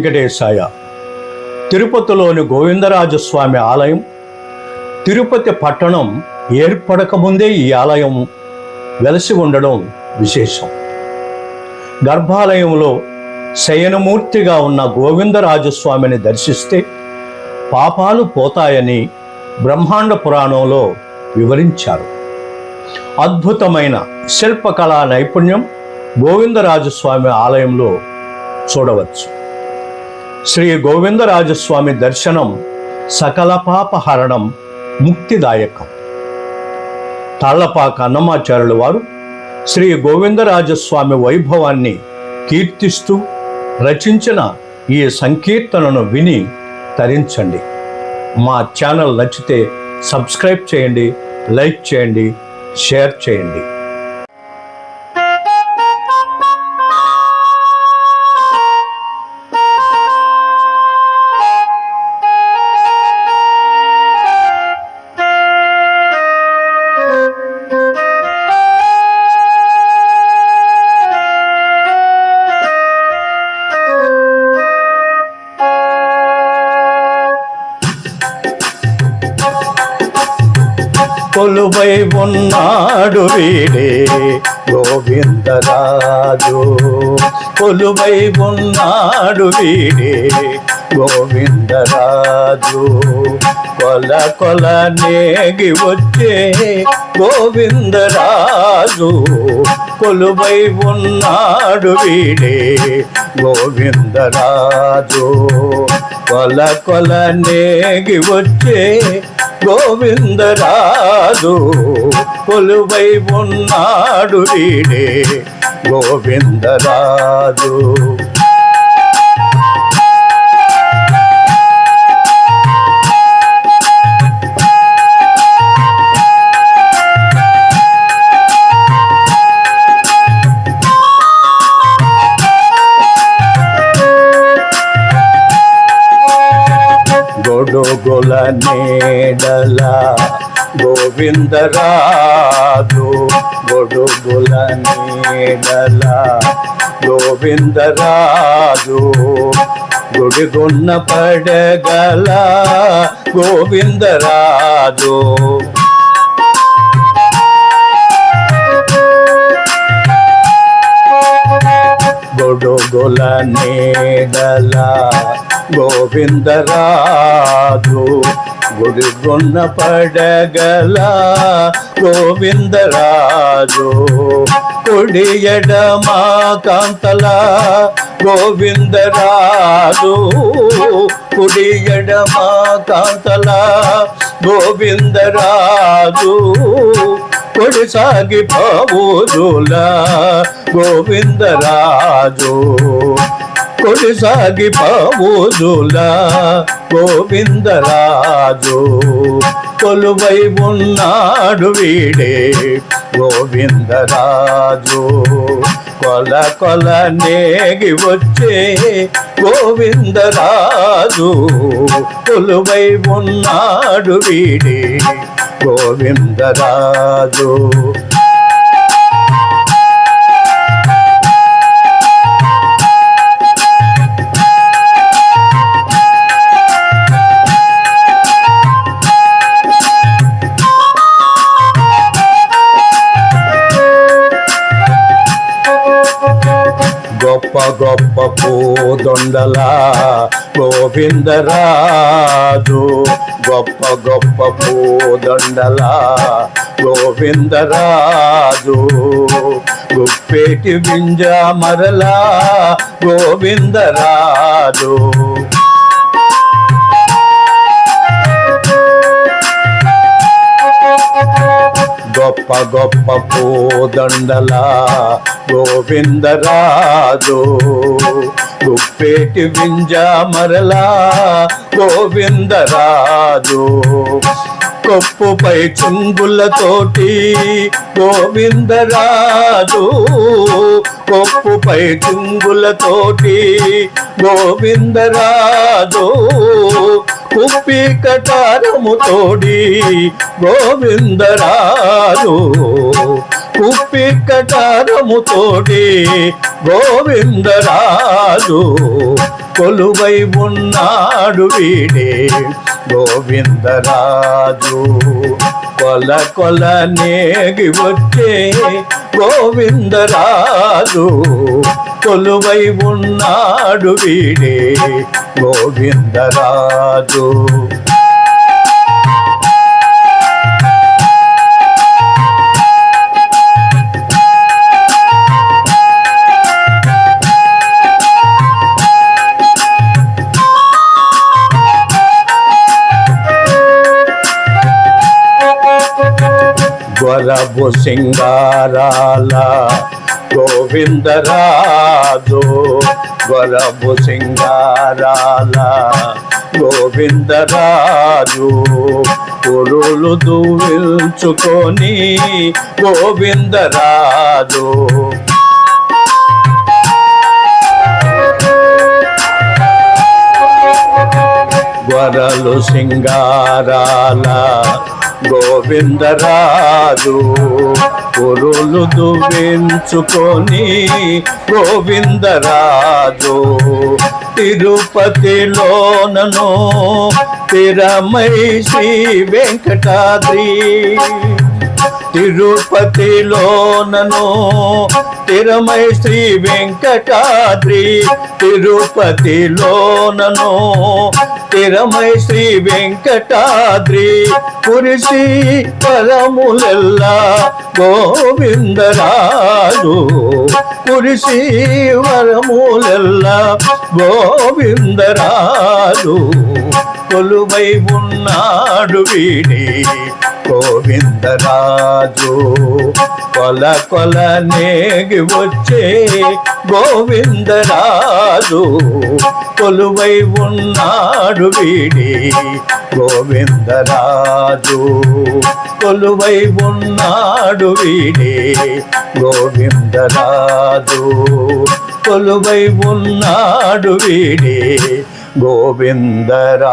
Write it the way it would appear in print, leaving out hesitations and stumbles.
వెంకటేశాయ. తిరుపతిలోని గోవిందరాజస్వామి ఆలయం తిరుపతి పట్టణం ఏర్పడకముందే ఈ ఆలయం వెలసి ఉండడం విశేషం. గర్భాలయంలో శయనమూర్తిగా ఉన్న గోవిందరాజస్వామిని దర్శిస్తే పాపాలు పోతాయని బ్రహ్మాండ పురాణంలో వివరించారు. అద్భుతమైన శిల్పకళా నైపుణ్యం గోవిందరాజస్వామి ఆలయంలో చూడవచ్చు. శ్రీ గోవిందరాజస్వామి దర్శనం సకల పాపహరణం, ముక్తిదాయకం. తాళ్లపాక అన్నమాచార్యుల వారు శ్రీ గోవిందరాజస్వామి వైభవాన్ని కీర్తిస్తూ రచించిన ఈ సంకీర్తనను విని తరించండి. మా ఛానల్ నచ్చితే సబ్స్క్రైబ్ చేయండి, లైక్ చేయండి, షేర్ చేయండి. కొలువై ఉన్నాడు వీడే గోవిందరాజు, కొలువై ఉన్నాడు వీడే గోవిందరాజు. కొల కొల నేగి వచ్చే గోవిందరాజు, కొలువై ఉన్నాడు వీడే గోవిందరాజు. కొల కొల నేగి వచ్చే గోవిందరాజు, కొలువై ఉన్నాడు వీడే గోవిందరాజు. గొడుగుల నీడల గోవిందరాజు, గొడుగుల నీడల గోవిందరాజు. గుడిగున్న పడగల గోవిందరాజు, గొడుగుల నీడల గోవిందరాజు. గుడిగున్న పడగల గోవిందరాజు. కుడి ఎడమా కాంతల గోవిందరాజు, కుడి ఎడమా కాంతల గోవిందరాజు. కొడి సాగి పావుజుల గోవిందరాజు, కొడి సాగి పావుజుల గోవిందరాజు. కొలువై ఉన్నాడు వీడే గోవిందరాజు. కొల కొల నేగి వచ్చే గోవిందరాజు, కొలువై ఉన్నాడు వీడే గోవిందరాజు. గొప్ప గొప్ప పూదొండల గోవిందరాజు, గొప్ప గొప్ప పూదొండల గోవిందరాజు. గుప్పేటి వింజ మరల గోవిందరాజు, గొప్ప గొప్ప పూదండల గోవిందరాజు. గుప్పేటి వింజ మరల గోవిందరాజు. కొప్పుపై చుంగులతోటి గోవిందరాజు, కొప్పుపై చుంగులతోటి గోవిందరాజు. కుప్పి కటారము తోడి గోవిందరాజు, కుప్పి కటారముతోటి గోవిందరాజు కొలువై ఉన్నాడు వీడే గోవిందరాజు. కొల కొల నేగి వచ్చే గోవిందరాజు కొలువై ఉన్నాడు వీడే గోవిందరాజు. వరబు సింగారాల గోవిందరాజు వరబు సింగారాల గోవిందరాజు పురులు దువిల్చుకొని గోవిందరాజు వరలు సింగారాల గోవిందరాజు పురులు దువ్వించుకొని గోవిందరాజు తిరుపతిలోనను తిరమై శ్రీ వెంకటాద్రి తిరుపతిలోనను తిరమై శ్రీ వెంకటాద్రి తిరుపతిలోనను తిరమై శ్రీ వెంకటాద్రి కురిసి పరములెల్లా గోవిందరాజు కురిసి వరములెల్లా గోవిందరాజు కొలువై ఉన్నాడు వీడే గోవిందరాజు. కొల కొల నేగి వచ్చే గోవిందరాజు కొలువై ఉన్నాడు వీడే గోవిందరాజు కొలువై ఉన్నాడు వీడే గోవిందరాజు కొలువై ఉన్నాడు వీడే గోవిందరాజు.